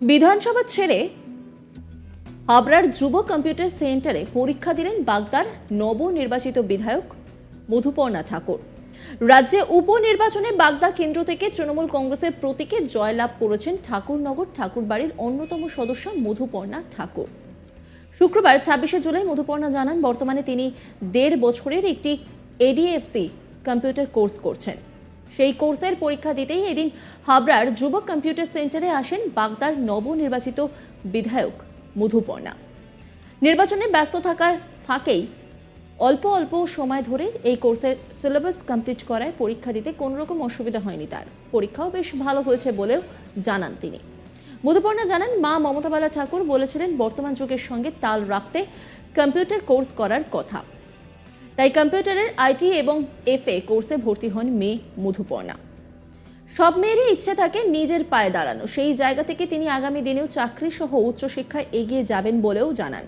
বিধানসভা ছেড়ে হাবড়ার যুব কম্পিউটার সেন্টারে পরীক্ষা দিলেন বাগদার নবনির্বাচিত বিধায়ক মধুপর্ণা ঠাকুর। রাজ্যে উপনির্বাচনে বাগদা কেন্দ্র থেকে তৃণমূল কংগ্রেসের প্রতীকে জয়লাভ করেছেন ঠাকুরনগর ঠাকুরবাড়ির অন্যতম সদস্য মধুপর্ণা ঠাকুর। শুক্রবার ২৬শে জুলাই মধুপর্ণা জানান বর্তমানে তিনি ১.৫ বছরের একটি এডিএফসি কম্পিউটার কোর্স করছেন। সেই কোর্সের পরীক্ষা দিতেই এদিন হাবড়ার যুব কম্পিউটার সেন্টারে আসেন বাগদার নবনির্বাচিত বিধায়ক মধুপর্ণা। নির্বাচনে ব্যস্ত থাকার ফাঁকেই অল্প অল্প সময় ধরে এই কোর্সের সিলেবাস কমপ্লিট করায় পরীক্ষা দিতে কোনো রকম অসুবিধা হয়নি তার। পরীক্ষাও বেশ ভালো হয়েছে বলেও জানান তিনি। মধুপর্ণা জানান মা মমতা বালা ঠাকুর বলেছিলেন বর্তমান যুগের সঙ্গে তাল রাখতে কম্পিউটার কোর্স করার কথা, তাই কম্পিউটারের আইটি এবং এফএ কোর্সে ভর্তি হন মেয়ে মধুপর্ণা। সব মেয়েরই ইচ্ছে থাকে নিজের পায়ে দাঁড়ানো, সেই জায়গা থেকে তিনি আগামী দিনেও চাকরি সহ উচ্চশিক্ষায় এগিয়ে যাবেন বলেও জানান।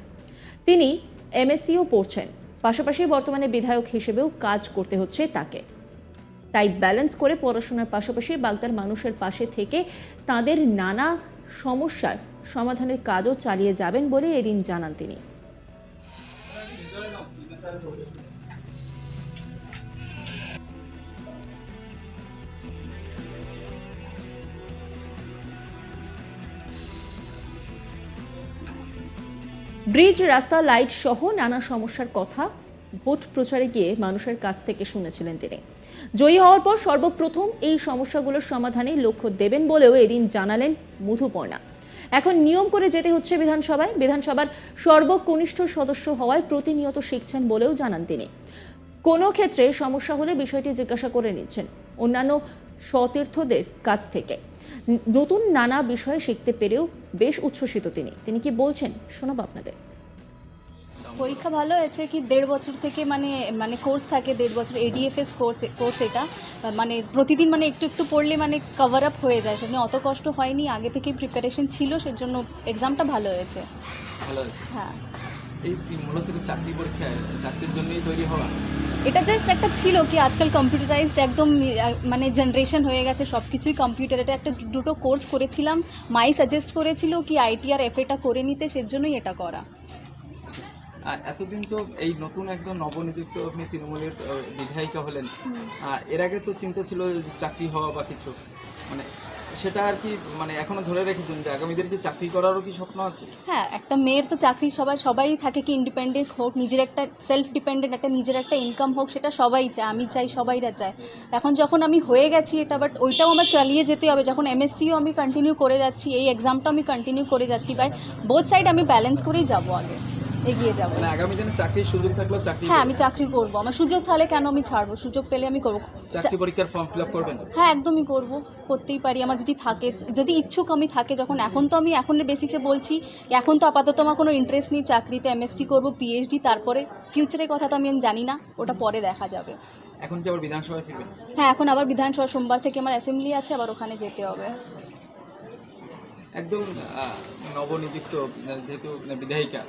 তিনি এমএসসিও পড়ছেন, পাশাপাশি বর্তমানে বিধায়ক হিসেবেও কাজ করতে হচ্ছে তাকে। তাই ব্যালেন্স করে পড়াশোনার পাশাপাশি বাগদার মানুষের পাশে থেকে তাদের নানা সমস্যার সমাধানের কাজও চালিয়ে যাবেন বলে এদিন জানান তিনি। ব্রিজ, রাস্তা, লাইট সহ নানা সমস্যার কথা ভোট প্রচারে গিয়ে মানুষের কাছ থেকে শুনেছিলেন তিনি। জয়ী হওয়ার পর সর্বপ্রথম এই সমস্যাগুলোর সমাধানে লক্ষ্য দেবেন বলেও এদিন জানালেন মধুপর্ণা। এখন নিয়ম করে যেতে হচ্ছে বিধানসভায়, বিধানসভার সর্বকনিষ্ঠ সদস্য হওয়ায় প্রতিনিয়ত শিখছেন বলেও জানান তিনি। কোনো ক্ষেত্রে সমস্যা হলে বিষয়টি জিজ্ঞাসা করে নিচ্ছেন অন্যান্য সতীর্থদের কাছ থেকে। নতুন নানা বিষয়ে শিখতে পেরেও বেশ উচ্ছ্বসিত তিনি কি বলছেন শোনাবো আপনাদের। পরীক্ষা ভালো হয়েছে কি ১.৫ বছর থেকে মানে কোর্স থাকে ১.৫ বছর এডিএফএস কোর্স এটা মানে প্রতিদিন মানে একটু একটু পড়লে মানে কভার আপ হয়ে যায়, সেজন্য অত কষ্ট হয়নি, আগে থেকে প্রিপারেশন ছিল, সেজন্য এক্সামটা ভালো হয়েছে। হ্যাঁ, এই মূলত চাকরি পরীক্ষা চাকরির জন্যই তৈরি হওয়া, এটা জাস্ট একটা ছিল কি আজকাল কম্পিউটারাইজড একদম মানে জেনারেশন হয়ে গেছে, সব কিছুই কম্পিউটার। এটা একটা দুটো কোর্স করেছিলাম, মাই সাজেস্ট করেছিল কি আইটি আর এফএটা করে নিতে, সেজন্যই এটা করা। এতদিন তো এই নতুন একদম নবনিযুক্ত আপনি তৃণমূলের বিধায়িকা হলেন, এর আগে তো চিন্তা ছিল চাকরি হওয়া বা কিছু, মানে সেটা আর কি মানে এখনো ধরে রেখেছেন যে আগামী দিনে কি চাকরি করারও কি স্বপ্ন আছে? হ্যাঁ, একটা মেয়ের তো চাকরি সবাই থাকে কি ইন্ডিপেন্ডেন্ট হোক, নিজের একটা সেলফ ডিপেন্ডেন্ট একটা নিজের একটা ইনকাম হোক, সেটা সবাই চায়, আমি চাই, সবাইরা চায়। এখন যখন আমি হয়ে গেছি এটা, বাট ওইটাও আমার চালিয়ে যেতে হবে। যখন এমএসসিও আমি কন্টিনিউ করে যাচ্ছি, এই এক্সামটাও আমি কন্টিনিউ করে যাচ্ছি, বাই বোথ সাইড আমি ব্যালেন্স করেই যাবো, আগে এগিয়ে যাবো। মানে আগামী দিনে চাকরির সুযোগ থাকলেও চাকরি, হ্যাঁ আমি চাকরি করবো, আমার সুযোগ তাহলে কেন আমি ছাড়বো, সুযোগ পেলে আমি করবো। চাকরি পরীক্ষার ফর্ম ফিল আপ করবেন? হ্যাঁ একদমই করবো, করতেই পারি, আমার যদি থাকে, যদি ইচ্ছুক আমি থাকে। যখন এখন তো আমি এখনের বেসিসে বলছি, এখন তো আপাতত আমার কোনো ইন্টারেস্ট নেই চাকরিতে, এমএসসি করবো, পিএইচডি, তারপরে ফিউচারের কথা তো আমি জানি না, ওটা পরে দেখা যাবে। এখন কি আবার বিধানসভায় ফিরবেন? হ্যাঁ, এখন আবার বিধানসভা, সোমবার থেকে আমার অ্যাসেম্বলি আছে, আবার ওখানে যেতে হবে। একদম নবনিযুক্ত যেহেতু বিধায়িকা,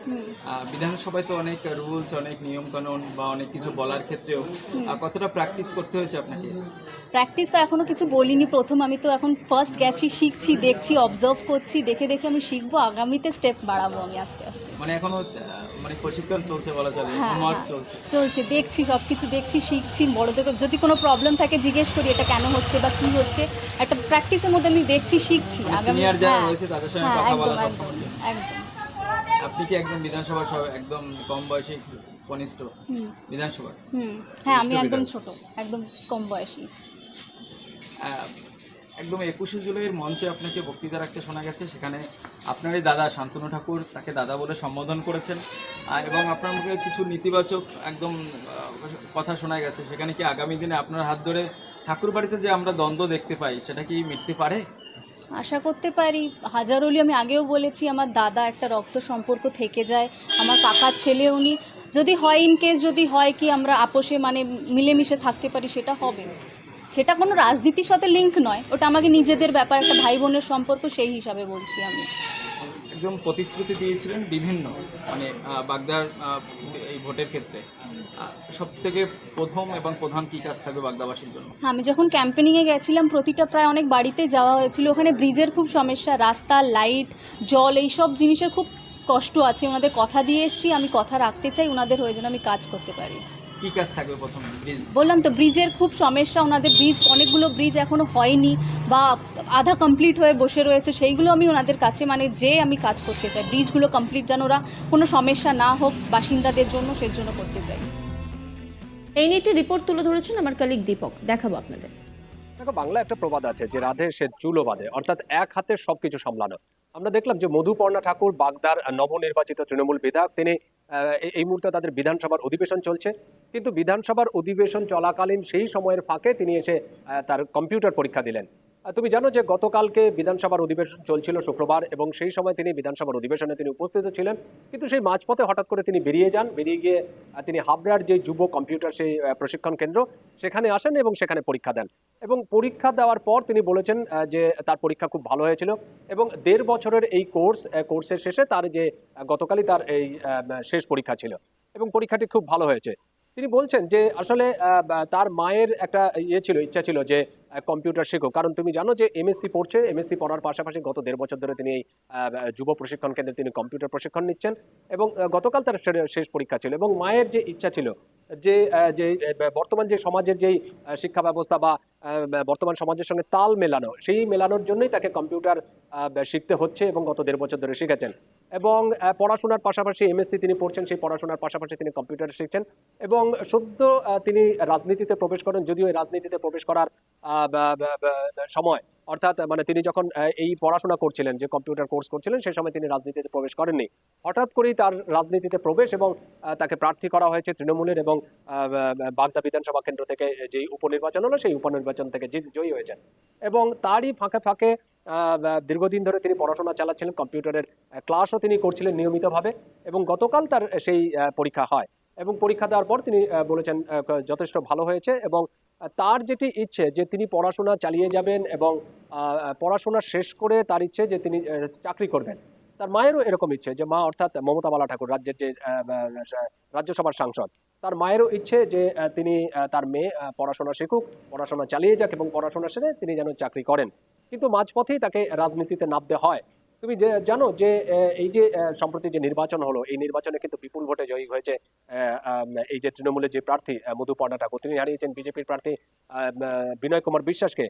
বিধানসভায় তো অনেক রুলস, অনেক নিয়ম কানুন বা অনেক কিছু বলার ক্ষেত্রেও কতটা প্র্যাকটিস করতে হয়েছে আপনাকে? প্র্যাকটিস তো এখনও কিছু বলিনি, প্রথম আমি তো এখন ফার্স্ট গেছি, শিখছি, দেখছি, অবজার্ভ করছি, দেখে দেখে আমি শিখবো, আগামীতে স্টেপ বাড়াবো আমি আস্তে আস্তে। মানে এখনো মানে প্রশিক্ষণ চলছে বলা যাবে, চলছে, দেখছি, সব কিছু দেখছি, শিখছি, বড়দের যদি কোনো প্রবলেম থাকে জিজ্ঞেস করি এটা কেন হচ্ছে বা কী হচ্ছে, একটা প্র্যাকটিসের মধ্যে আমি দেখছি, শিখছি আগামী। একদম। আপনি কি একদম বিধানসভা একদম কম বয়সী কনিষ্ঠ বিধানসভা? হ্যাঁ আমি একদম ছোট, একদম কম বয়সী। একদম ২১শে জুলাইয়ের মঞ্চে আপনাকে বক্তৃতা রাখতে শোনা গেছে, সেখানে আপনারই দাদা শান্তনু ঠাকুর তাকে দাদা বলে সম্বোধন করেছেন, এবং আপনার মুখে কিছু নেতিবাচক একদম কথা শোনা গেছে। সেখানে কি আগামী দিনে আপনার হাত ধরে ঠাকুরবাড়িতে যে আমরা দ্বন্দ্ব দেখতে পাই সেটা কি মিটতে পারে? আশা করতে পারি। হাজারোলি আমি আগেও বলেছি, আমার দাদা একটা রক্ত সম্পর্ক থেকে যায়, আমার কাকার ছেলে উনি, যদি হয় ইনকেস যদি হয় কি আমরা আপোষে মানে মিলেমিশে থাকতে পারি, সেটা হবে। সেটা কোনো রাজনীতির সাথে লিঙ্ক নয়, ওটা আমাকে নিজেদের ব্যাপার, একটা ভাই বোনের সম্পর্ক, সেই হিসাবে বলছি আমি। একজন প্রতিশ্রুতি দিয়েছিলেন বিভিন্ন মানে বাগদার এই ভোটের ক্ষেত্রে সব থেকে প্রথম এবং প্রধান কী কাজ থাকবে বাগদাবাসীর জন্য? আমি যখন ক্যাম্পেনিংয়ে গেছিলাম প্রতিটা প্রায় অনেক বাড়িতে যাওয়া হয়েছিল, ওখানে ব্রিজের খুব সমস্যা, রাস্তা, লাইট, জল, এইসব জিনিসের খুব কষ্ট আছে। ওনাদের কথা দিয়ে এসেছি, আমি কথা রাখতে চাই, ওনাদের হয়ে যেন আমি কাজ করতে পারি। কী কাজ থাকবে প্রথম? ব্রিজ বললাম তো, ব্রিজের খুব সমস্যা, ওনাদের ব্রিজ, অনেকগুলো ব্রিজ এখনও হয়নি বা আধা কমপ্লিট হয়ে বসে রয়েছে, সেইগুলো আমি ওনাদের কাছে মানে আমি কাজ করতে চাই। ব্রিজগুলো কমপ্লিট যেন ওরা কোনো সমস্যা না হোক বাসিন্দাদের জন্য, সেই জন্য করতে চাই। এই নিয়ে একটি রিপোর্ট তুলে ধরেছেন আমার কলিগ দীপক, দেখাবো আপনাদের। দেখো, বাংলা একটা প্রবাদ আছে যে রাধে সে চুলো বাঁধে, অর্থাৎ এক হাতে সবকিছু সামলানো। আমরা দেখলাম যে মধুপর্ণা ঠাকুর বাগদার নবনির্বাচিত তৃণমূল বিধায়ক, তিনি এই মুহূর্তে তাদের বিধানসভার অধিবেশন চলছে, কিন্তু বিধানসভার অধিবেশন চলাকালীন সেই সময়ের ফাঁকে তিনি এসে তার কম্পিউটার পরীক্ষা দিলেন। তুমি জানো যে গতকালকে বিধানসভার অধিবেশন চলছিল শুক্রবার, এবং সেই সময় তিনি বিধানসভার অধিবেশনে তিনি উপস্থিত ছিলেন, কিন্তু সেই মাঝপথে হঠাৎ করে তিনি বেরিয়ে যান। বেরিয়ে গিয়ে তিনি হাবড়ার যে যুব কম্পিউটার সেই প্রশিক্ষণ কেন্দ্র সেখানে আসেন এবং সেখানে পরীক্ষা দেন। এবং পরীক্ষা দেওয়ার পর তিনি বলেছেন যে তার পরীক্ষা খুব ভালো হয়েছিল, এবং 1.5 বছরের এই কোর্সের শেষে তার যে গতকালই তার এই শেষ পরীক্ষা ছিল, এবং পরীক্ষাটি খুব ভালো হয়েছে। তিনি বলছেন যে আসলে তার মায়ের একটা ইচ্ছা ছিল যে কম্পিউটার শেখো, কারণ তুমি জানো যে এমএসসি পড়ছে, এমএসসি পড়ার পাশাপাশি গত 1.5 বছর ধরে তিনি এই যুব প্রশিক্ষণ কেন্দ্রে তিনি কম্পিউটার প্রশিক্ষণ নিচ্ছেন, এবং গতকাল তার শেষ পরীক্ষা ছিল। এবং মায়ের যে ইচ্ছা ছিল যে বর্তমান যে সমাজের যেই শিক্ষা ব্যবস্থা বা বর্তমান সমাজের সঙ্গে তাল মেলানো, সেই মেলানোর জন্যই তাকে কম্পিউটার শিখতে হচ্ছে, এবং গত 1.5 বছর ধরে শিখেছেন। এবং পড়াশোনার পাশাপাশি এমএসসি তিনি পড়ছেন, সেই পড়াশোনার পাশাপাশি তিনি কম্পিউটার শিখছেন, এবং সদ্য তিনি রাজনীতিতে প্রবেশ করেন। যদিও এই রাজনীতিতে প্রবেশ করার সময়, অর্থাৎ মানে তিনি যখন এই পড়াশোনা করছিলেন, যে কম্পিউটার কোর্স করছিলেন, সেই সময় তিনি রাজনীতিতে প্রবেশ করেননি। হঠাৎ করেই তার রাজনীতিতে প্রবেশ, এবং তাকে প্রার্থী করা হয়েছে তৃণমূলের, এবং বাগদা বিধানসভা কেন্দ্র থেকে যে উপনির্বাচন হলো সেই উপনির্বাচন থেকে জয়ী হয়েছেন। এবং তারই ফাঁকে ফাঁকে দীর্ঘদিন ধরে তিনি পড়াশোনা চালাচ্ছিলেন, কম্পিউটারের ক্লাসও তিনি করছিলেন নিয়মিতভাবে, এবং গতকাল তার সেই পরীক্ষা হয়। এবং পরীক্ষা দেওয়ার পর তিনি বলেছেন যথেষ্ট ভালো হয়েছে, এবং তার যেটি ইচ্ছে যে তিনি পড়াশোনা চালিয়ে যাবেন, এবং পড়াশোনা শেষ করে তার ইচ্ছে যে তিনি চাকরি করবেন। তার মায়েরও এরকম ইচ্ছে, যে মা অর্থাৎ মমতা বালা ঠাকুর, রাজ্যের যে রাজ্যসভার সাংসদ, তার মায়েরও ইচ্ছে যে তিনি তার মেয়ে পড়াশোনা শিখুক, পড়াশোনা চালিয়ে যাক, এবং পড়াশোনা সেরে তিনি যেন চাকরি করেন। কিন্তু মাঝপথেই তাকে রাজনীতিতে নামতে হয়। তুমি জানো যে এই যে সম্প্রতি যে নির্বাচন হলো, এই নির্বাচনে কিন্তু বিপুল ভোটে জয়ী হয়েছে এই যে তৃণমূলের যে প্রার্থী মধুপর্ণা ঠাকুর, তিনি হারিয়েছেন বিজেপির প্রার্থী বিনয় কুমার বিশ্বাসকে।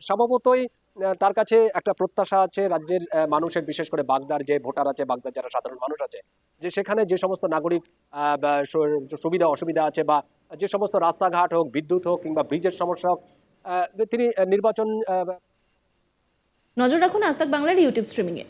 স্বভাবতই তার কাছে একটা প্রত্যাশা আছে রাজ্যের মানুষের, বিশেষ করে বাগদার যে ভোটার আছে, বাগদার যারা সাধারণ মানুষ আছে, যে সেখানে যে সমস্ত নাগরিক সুবিধা অসুবিধা আছে, বা যে সমস্ত রাস্তাঘাট হোক, বিদ্যুৎ হোক, কিংবা ব্রিজের সমস্যা হোক, তিনি নির্বাচন। নজর রাখুন আজ তাক বাংলার ইউটিউব স্ট্রিমিংয়ে।